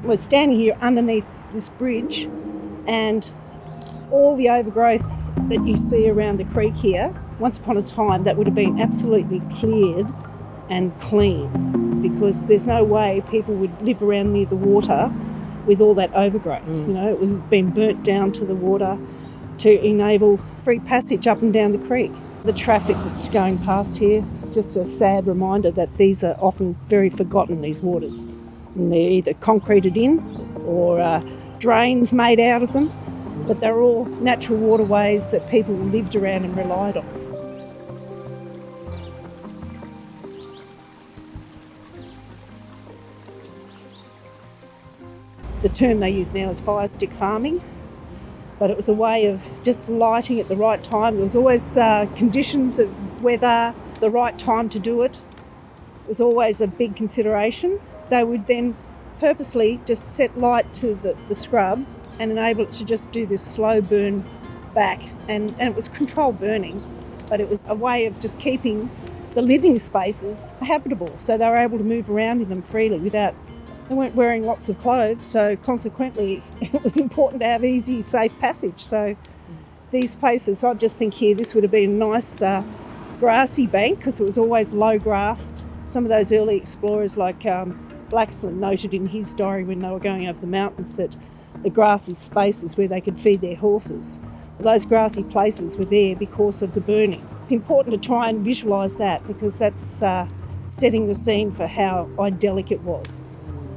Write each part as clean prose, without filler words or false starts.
We're standing here underneath this bridge, and all the overgrowth that you see around the creek here, once upon a time that would have been absolutely cleared and clean, because there's no way people would live around near the water with all that overgrowth. You know, it would have been burnt down to the water to enable free passage up and down the creek. The traffic that's going past here is just a sad reminder that these are often very forgotten, these waters. And they're either concreted in or drains made out of them, but they're all natural waterways that people lived around and relied on. The term they use now is fire stick farming, but it was a way of just lighting at the right time. There was always conditions of weather, the right time to do it. It was always a big consideration. They would then purposely just set light to the scrub and enable it to just do this slow burn back. And it was controlled burning, but it was a way of just keeping the living spaces habitable, so they were able to move around in them freely without. They weren't wearing lots of clothes, so consequently it was important to have easy, safe passage. So these places, I just think here, this would have been a nice grassy bank because it was always low grassed. Some of those early explorers like Blaxland noted in his diary when they were going over the mountains that the grassy spaces where they could feed their horses. Those grassy places were there because of the burning. It's important to try and visualise that because that's setting the scene for how idyllic it was.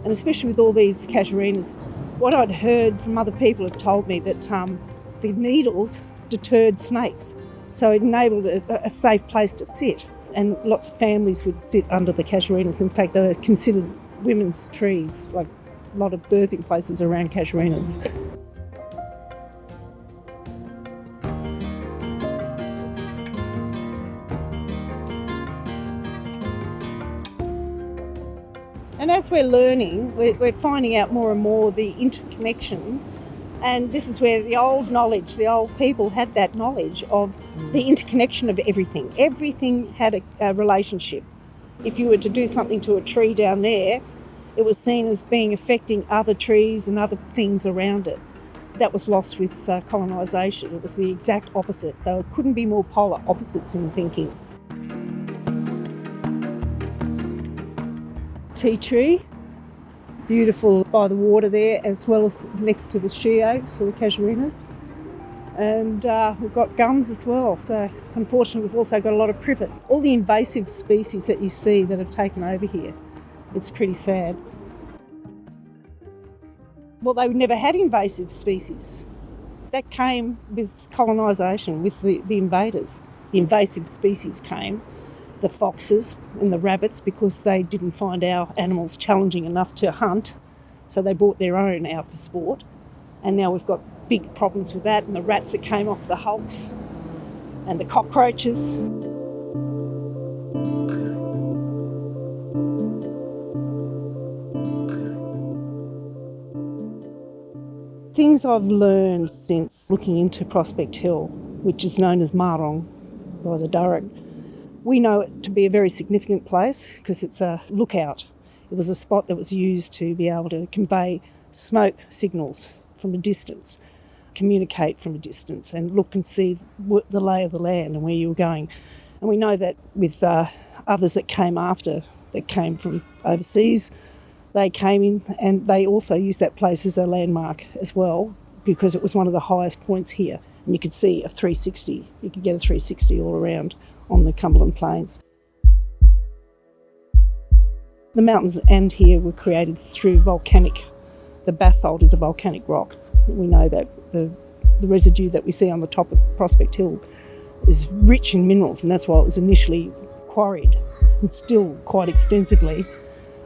And especially with all these casuarinas, what I'd heard from other people have told me that the needles deterred snakes. So it enabled a safe place to sit. And lots of families would sit under the casuarinas. In fact, they were considered women's trees, like a lot of birthing places around casuarinas. And as we're learning, we're finding out more and more the interconnections. And this is where the old knowledge, the old people had that knowledge of the interconnection of everything. Everything had a relationship. If you were to do something to a tree down there, it was seen as being affecting other trees and other things around it. That was lost with colonisation. It was the exact opposite. There couldn't be more polar opposites in thinking. Tea tree, beautiful by the water there, as well as next to the she oaks or the casuarinas. And we've got gums as well, so unfortunately we've also got a lot of privet. All the invasive species that you see that have taken over here, it's pretty sad. Well, they never had invasive species. That came with colonisation, with the invaders. The invasive species came. The foxes and the rabbits, because they didn't find our animals challenging enough to hunt, so they brought their own out for sport. And now we've got big problems with that, and the rats that came off the hulks and the cockroaches. Things I've learned since looking into Prospect Hill, which is known as Marong by the Dharug. We know it to be a very significant place because it's a lookout. It was a spot that was used to be able to convey smoke signals from a distance, communicate from a distance and look and see the lay of the land and where you were going. And we know that with others that came after, that came from overseas, they came in and they also used that place as a landmark as well because it was one of the highest points here. And you could see a 360, you could get a 360 all around on the Cumberland Plains. The mountains and here were created through the basalt is a volcanic rock. We know that the residue that we see on the top of Prospect Hill is rich in minerals, and that's why it was initially quarried, and still quite extensively,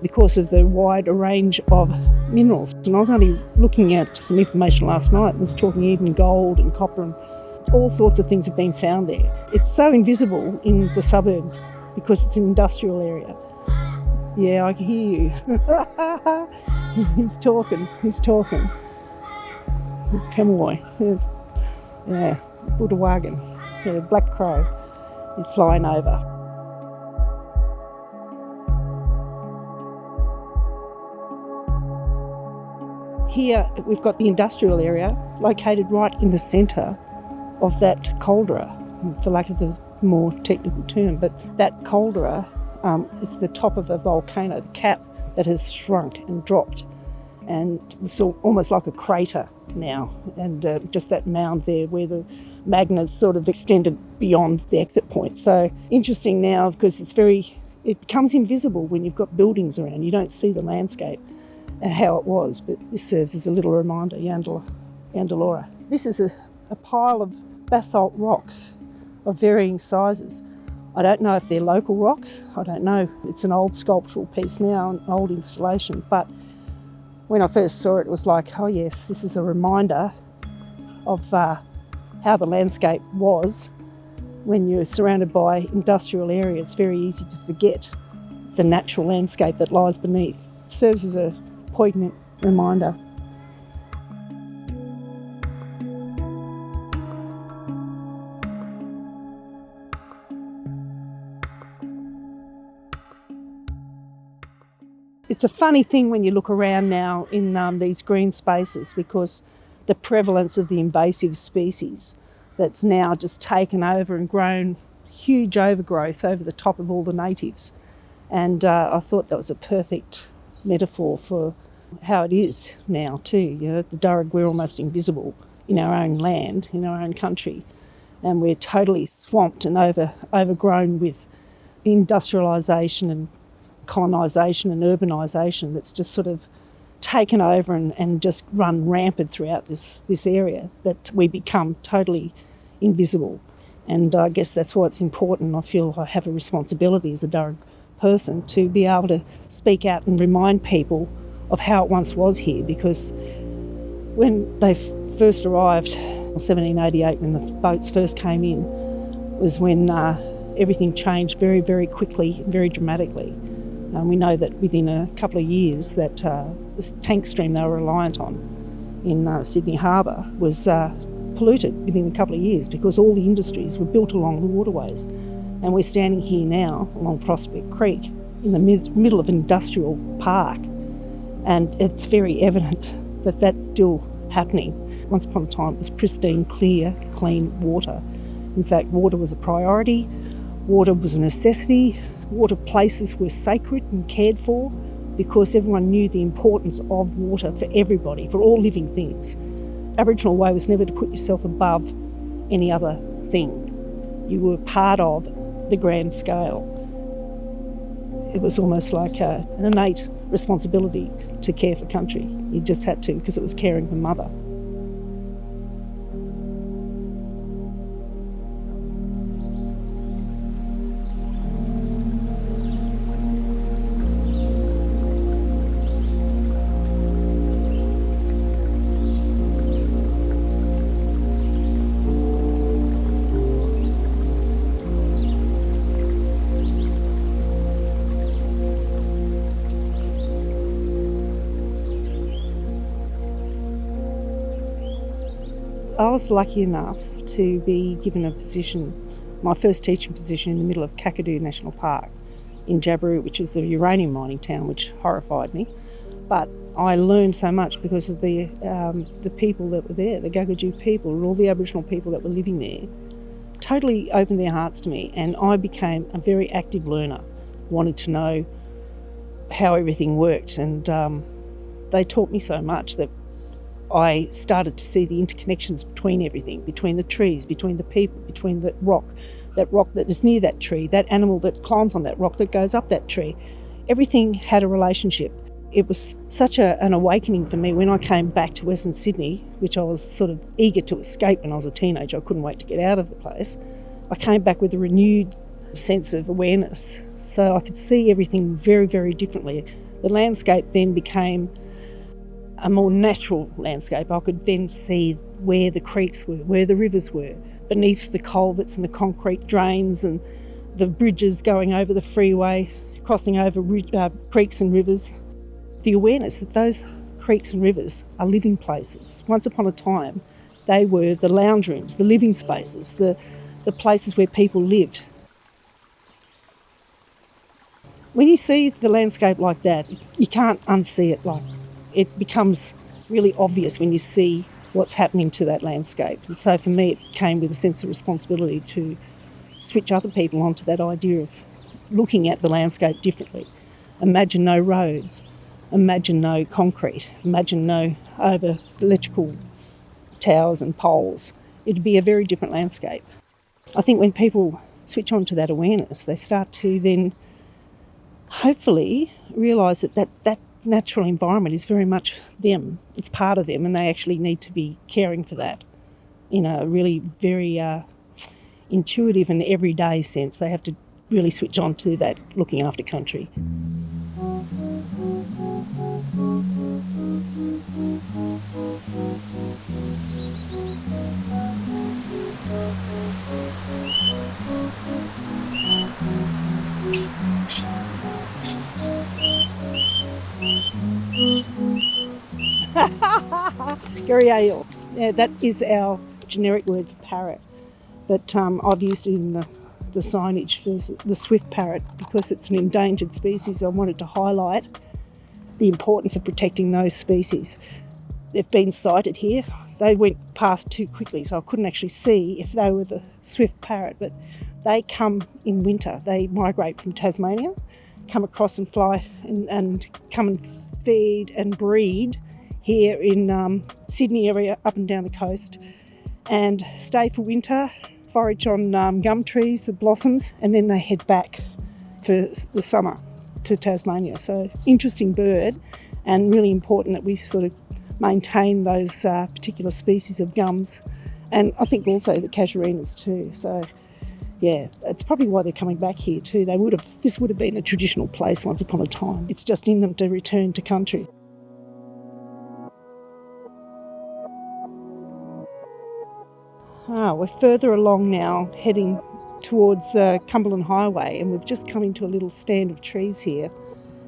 because of the wide range of minerals. And I was only looking at some information last night and was talking even gold and copper and all sorts of things have been found there. It's so invisible in the suburb because it's an industrial area. Yeah, I can hear you. He's talking. Pemoy. Yeah, Budawagan. Yeah, black crow is flying over. Here we've got the industrial area located right in the centre of that caldera, for lack of the more technical term, but that caldera is the top of a volcano cap that has shrunk and dropped, and it's almost like a crater now, and just that mound there where the magma's sort of extended beyond the exit point. So interesting now because it becomes invisible when you've got buildings around. You don't see the landscape and how it was, but this serves as a little reminder, Yandalora. This is a pile of basalt rocks of varying sizes. I don't know if they're local rocks, I don't know. It's an old sculptural piece now, an old installation, but when I first saw it, it was like, oh yes, this is a reminder of how the landscape was. When you're surrounded by industrial areas, it's very easy to forget the natural landscape that lies beneath. It serves as a poignant reminder. It's a funny thing when you look around now in these green spaces, because the prevalence of the invasive species that's now just taken over and grown huge overgrowth over the top of all the natives. And I thought that was a perfect metaphor for how it is now too. You know, the Dharug, we're almost invisible in our own land, in our own country, and we're totally swamped and overgrown with industrialisation and colonisation and urbanisation that's just sort of taken over and just run rampant throughout this area, that we become totally invisible. And I guess that's why it's important. I feel I have a responsibility as a Dharug person to be able to speak out and remind people of how it once was here, because when they first arrived, 1788, when the boats first came in, was when everything changed very, very quickly, very dramatically. We know that within a couple of years that this tank stream they were reliant on in Sydney Harbour was polluted within a couple of years, because all the industries were built along the waterways. And we're standing here now along Prospect Creek in the middle of an industrial park, and it's very evident that that's still happening. Once upon a time it was pristine, clear, clean water. In fact, water was a priority, water was a necessity. Water places were sacred and cared for because everyone knew the importance of water for everybody, for all living things. Aboriginal way was never to put yourself above any other thing. You were part of the grand scale. It was almost like an innate responsibility to care for country. You just had to, because it was caring for mother. I was lucky enough to be given a position, my first teaching position, in the middle of Kakadu National Park in Jabiru, which is a uranium mining town, which horrified me. But I learned so much because of the people that were there, the Gagaju people, and all the Aboriginal people that were living there, totally opened their hearts to me, and I became a very active learner, wanted to know how everything worked, and they taught me so much that I started to see the interconnections between everything, between the trees, between the people, between the rock that is near that tree, that animal that climbs on that rock that goes up that tree. Everything had a relationship. It was such an awakening for me when I came back to Western Sydney, which I was sort of eager to escape when I was a teenager. I couldn't wait to get out of the place. I came back with a renewed sense of awareness, so I could see everything very, very differently. The landscape then became a more natural landscape. I could then see where the creeks were, where the rivers were, beneath the culverts and the concrete drains and the bridges going over the freeway, crossing over creeks and rivers. The awareness that those creeks and rivers are living places. Once upon a time, they were the lounge rooms, the living spaces, the places where people lived. When you see the landscape like that, you can't unsee it. It becomes really obvious when you see what's happening to that landscape. And so for me, it came with a sense of responsibility to switch other people onto that idea of looking at the landscape differently. Imagine no roads, imagine no concrete, imagine no over electrical towers and poles. It'd be a very different landscape. I think when people switch on to that awareness, they start to then hopefully realise that natural environment is very much them. It's part of them, and they actually need to be caring for that in a really very intuitive and everyday sense. They have to really switch on to that looking after country. Guriale. Yeah, that is our generic word for parrot. But I've used it in the signage for the swift parrot because it's an endangered species. I wanted to highlight the importance of protecting those species. They've been sighted here. They went past too quickly, so I couldn't actually see if they were the swift parrot, but they come in winter. They migrate from Tasmania, come across and fly and come and feed and breed here in Sydney area, up and down the coast, and stay for winter, forage on gum trees, the blossoms, and then they head back for the summer to Tasmania. So interesting bird, and really important that we sort of maintain those particular species of gums, and I think also the casuarinas too. So yeah, it's probably why they're coming back here too. This would have been a traditional place once upon a time. It's just in them to return to country. We're further along now, heading towards the Cumberland Highway, and we've just come into a little stand of trees here,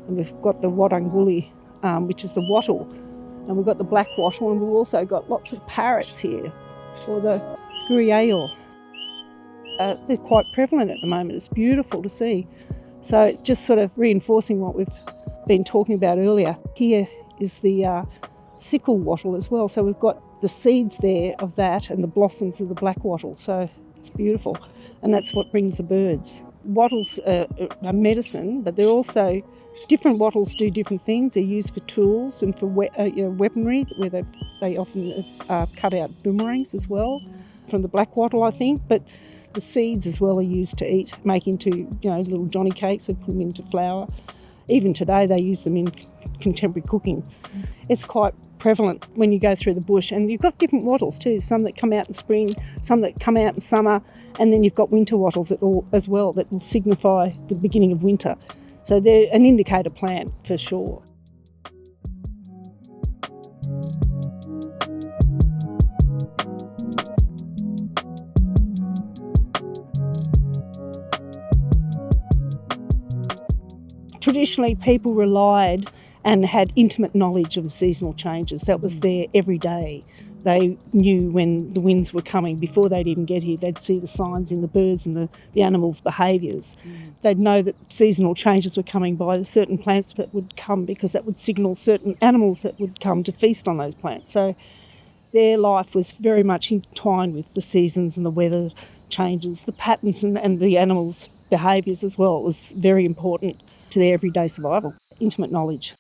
and we've got the Watangulli, which is the wattle, and we've got the black wattle, and we've also got lots of parrots here, or the guriale. They're quite prevalent at the moment. It's beautiful to see. So it's just sort of reinforcing what we've been talking about earlier. Here is the sickle wattle as well. So we've got the seeds there of that and the blossoms of the black wattle. So it's beautiful. And that's what brings the birds. Wattles are medicine, but they're also, different wattles do different things. They're used for tools and for weaponry, where they often cut out boomerangs as well from the black wattle, I think. But the seeds as well are used to eat, make into little johnny cakes. They put them into flour. Even today they use them in contemporary cooking. It's quite prevalent when you go through the bush, and you've got different wattles too, some that come out in spring, some that come out in summer, and then you've got winter wattles as well that will signify the beginning of winter. So they're an indicator plant for sure. Traditionally, people relied and had intimate knowledge of the seasonal changes. That was there every day. They knew when the winds were coming before they'd even get here. They'd see the signs in the birds and the animals' behaviours. They'd know that seasonal changes were coming by certain plants that would come, because that would signal certain animals that would come to feast on those plants. So their life was very much entwined with the seasons and the weather changes, the patterns and the animals' behaviours as well. It was very important to their everyday survival. Intimate knowledge.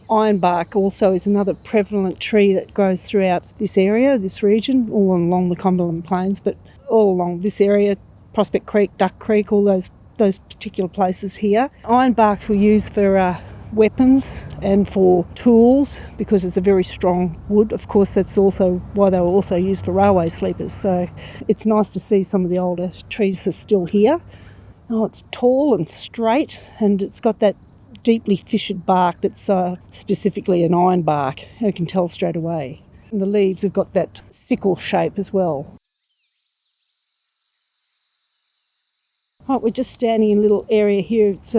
Ironbark also is another prevalent tree that grows throughout this area, this region, all along the Cumberland Plains, but all along this area, Prospect Creek, Duck Creek, all those particular places here. Ironbark we use for weapons and for tools, because it's a very strong wood. Of course, that's also why they were also used for railway sleepers. So it's nice to see some of the older trees are still here. Oh, it's tall and straight, and it's got that deeply fissured bark that's specifically an ironbark. You can tell straight away. And the leaves have got that sickle shape as well. Right, we're just standing in a little area here. It's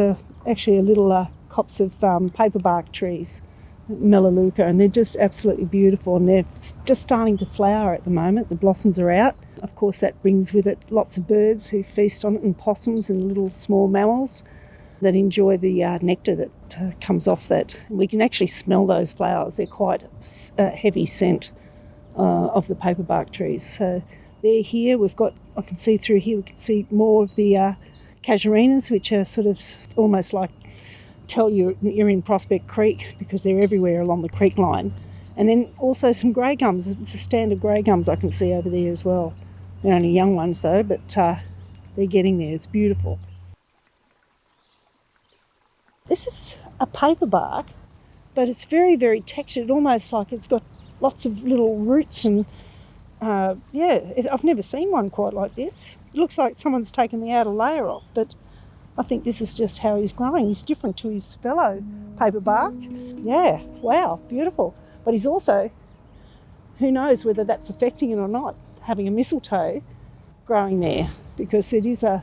actually a little copse of paperbark trees, melaleuca, and they're just absolutely beautiful, and they're just starting to flower at the moment. The blossoms are out. Of course, that brings with it lots of birds who feast on it, and possums and little small mammals. that enjoy the nectar that comes off that. And we can actually smell those flowers. They're quite a heavy scent of the paperbark trees. So they're here. I can see through here, we can see more of the casuarinas, which are sort of almost like tell you you're in Prospect Creek because they're everywhere along the creek line. And then also some grey gums. It's a stand of grey gums I can see over there as well. They're only young ones though, but they're getting there. It's beautiful. This is a paperbark, but it's very, very textured, almost like it's got lots of little roots and I've never seen one quite like this. It looks like someone's taken the outer layer off, but I think this is just how he's growing. He's different to his fellow paperbark. Yeah, wow, beautiful. But he's also, who knows whether that's affecting it or not, having a mistletoe growing there, because it is a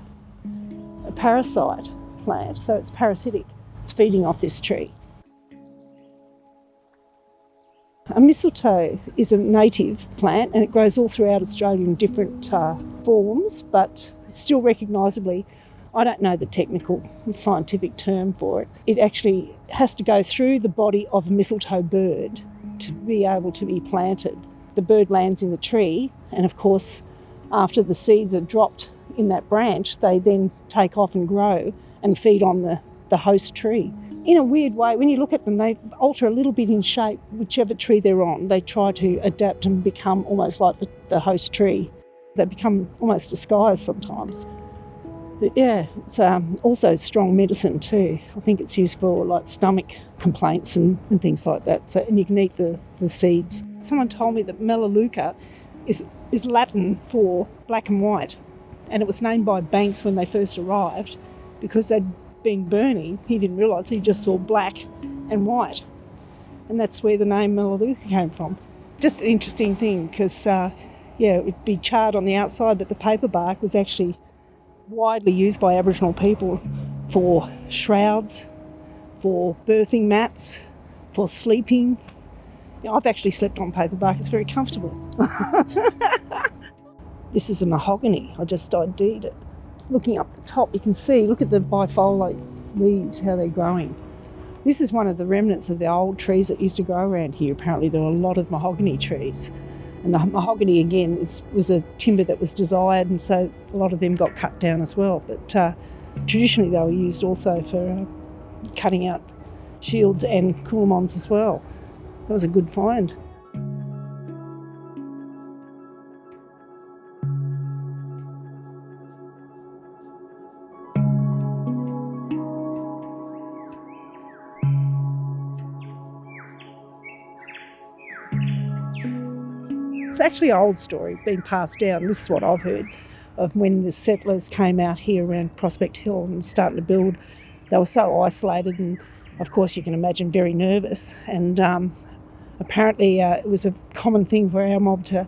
parasite plant, so it's parasitic. It's feeding off this tree. A mistletoe is a native plant and it grows all throughout Australia in different forms, but still recognisably, I don't know the technical scientific term for it. It actually has to go through the body of a mistletoe bird to be able to be planted. The bird lands in the tree, and of course, after the seeds are dropped in that branch, they then take off and grow and feed on the host tree. In a weird way, when you look at them, they alter a little bit in shape, whichever tree they're on. They try to adapt and become almost like the host tree. They become almost disguised sometimes. But yeah, it's also strong medicine too. I think it's used for like stomach complaints and things like that. So, and you can eat the seeds. Someone told me that Melaleuca is Latin for black and white. And it was named by Banks when they first arrived because they'd been burning. He didn't realise, he just saw black and white. And that's where the name Melaleuca came from. Just an interesting thing because, it would be charred on the outside, but the paperbark was actually widely used by Aboriginal people for shrouds, for birthing mats, for sleeping. I've actually slept on paperbark. It's very comfortable. This is a mahogany. I just ID'd it. Looking up the top, you can see, look at the bifoliate leaves, how they're growing. This is one of the remnants of the old trees that used to grow around here. Apparently there were a lot of mahogany trees. And the mahogany, again, was a timber that was desired, and so a lot of them got cut down as well. But traditionally they were used also for cutting out shields and coolamons as well. That was a good find. It's actually an old story being passed down. This is what I've heard of when the settlers came out here around Prospect Hill and starting to build. They were so isolated and, of course, you can imagine very nervous. And apparently it was a common thing for our mob to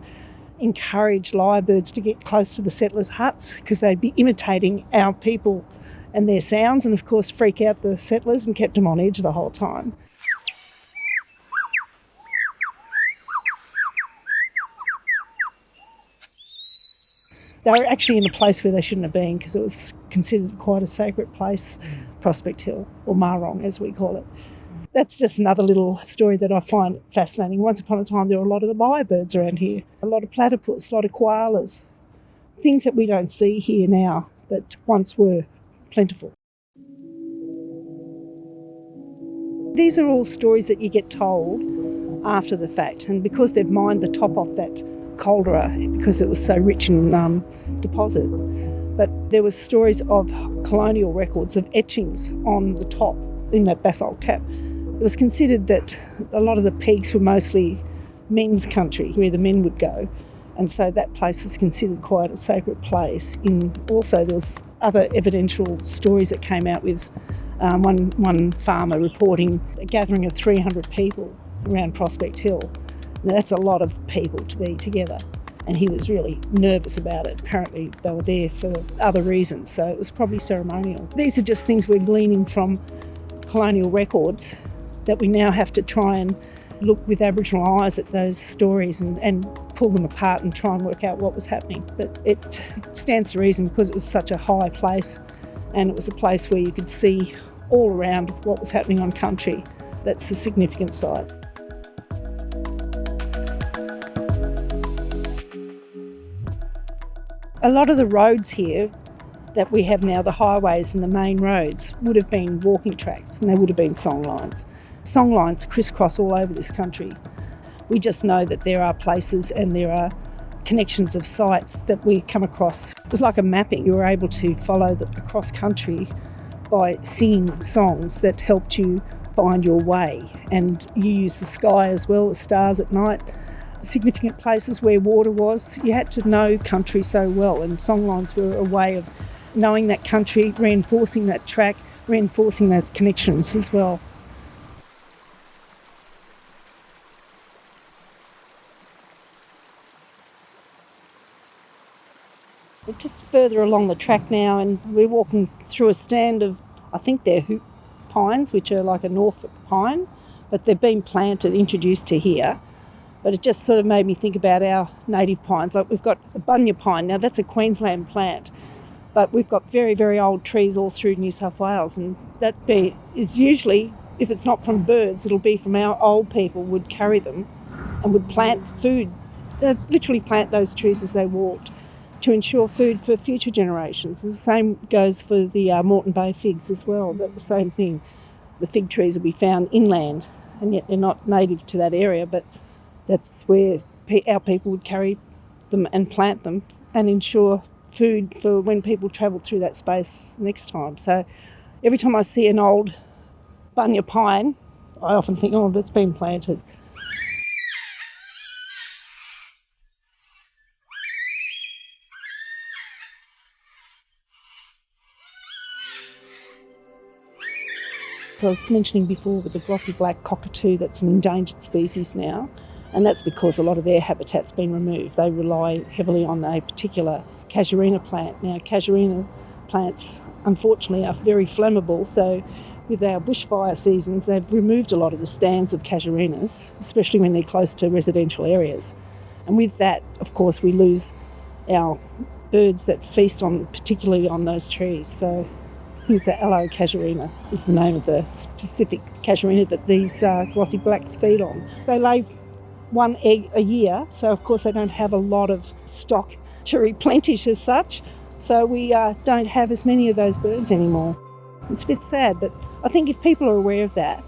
encourage lyrebirds to get close to the settlers' huts because they'd be imitating our people and their sounds and, of course, freak out the settlers and kept them on edge the whole time. They were actually in a place where they shouldn't have been because it was considered quite a sacred place, Prospect Hill, or Marong as we call it. That's just another little story that I find fascinating. Once upon a time there were a lot of lyrebirds around here, a lot of platypus, a lot of koalas, things that we don't see here now that once were plentiful. These are all stories that you get told after the fact, and because they've mined the top off that caldera because it was so rich in deposits. But there was stories of colonial records of etchings on the top in that basalt cap. It was considered that a lot of the peaks were mostly men's country, where the men would go, and so that place was considered quite a sacred place. Also there was other evidential stories that came out with one farmer reporting a gathering of 300 people around Prospect Hill. Now, that's a lot of people to be together, and he was really nervous about it. Apparently they were there for other reasons, so it was probably ceremonial. These are just things we're gleaning from colonial records that we now have to try and look with Aboriginal eyes at those stories and pull them apart and try and work out what was happening. But it stands to reason because it was such a high place and it was a place where you could see all around what was happening on country. That's a significant site. A lot of the roads here that we have now, the highways and the main roads, would have been walking tracks and they would have been song lines. Song lines crisscross all over this country. We just know that there are places and there are connections of sites that we come across. It was like a mapping. You were able to follow across country by singing songs that helped you find your way. And you use the sky as well, the stars at night. Significant places where water was, you had to know country so well, and songlines were a way of knowing that country, reinforcing that track, reinforcing those connections as well. We're just further along the track now, and we're walking through a stand of, I think they're hoop pines, which are like a Norfolk pine, but they've been planted, introduced to here. But it just sort of made me think about our native pines. Like we've got a bunya pine. Now that's a Queensland plant, but we've got very, very old trees all through New South Wales, and that is usually, if it's not from birds, it'll be from our old people would carry them and would plant food. They'd literally plant those trees as they walked to ensure food for future generations. The same goes for the Moreton Bay figs as well. That's the same thing. The fig trees will be found inland, and yet they're not native to that area, but that's where our people would carry them and plant them and ensure food for when people travel through that space next time. So every time I see an old bunya pine, I often think, oh, that's been planted. So I was mentioning before with the glossy black cockatoo, that's an endangered species now. And that's because a lot of their habitat's been removed. They rely heavily on a particular casuarina plant. Now, casuarina plants, unfortunately, are very flammable, so with our bushfire seasons, they've removed a lot of the stands of casuarinas, especially when they're close to residential areas. And with that, of course, we lose our birds that feast on, particularly on those trees. So I think it's the aloe casuarina is the name of the specific casuarina that these glossy blacks feed on. They lay one egg a year, so of course they don't have a lot of stock to replenish as such, so we don't have as many of those birds anymore. It's a bit sad, but I think if people are aware of that,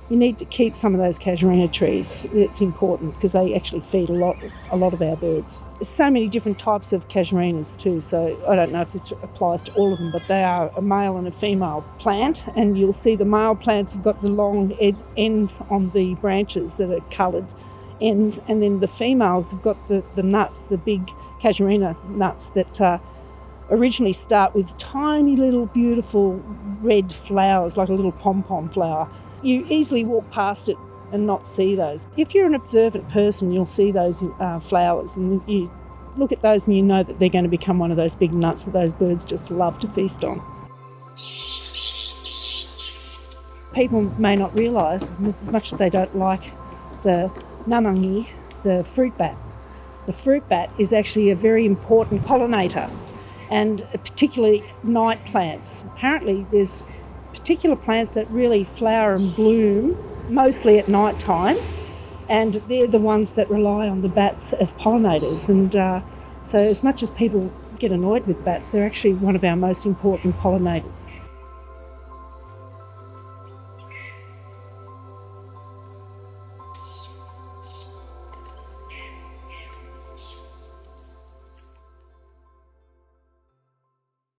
you need to keep some of those casuarina trees. It's important because they actually feed a lot of our birds. There's so many different types of casuarinas too, so I don't know if this applies to all of them, but they are a male and a female plant, and you'll see the male plants have got the long ends on the branches that are coloured ends, and then the females have got the nuts, the big casuarina nuts that originally start with tiny little beautiful red flowers, like a little pom-pom flower. You easily walk past it and not see those. If you're an observant person, you'll see those flowers, and you look at those and you know that they're going to become one of those big nuts that those birds just love to feast on. People may not realise, as much as they don't like the nanangi, the fruit bat. The fruit bat is actually a very important pollinator, and particularly night plants. Apparently there's particular plants that really flower and bloom mostly at night time, and they're the ones that rely on the bats as pollinators. And so as much as people get annoyed with bats, they're actually one of our most important pollinators.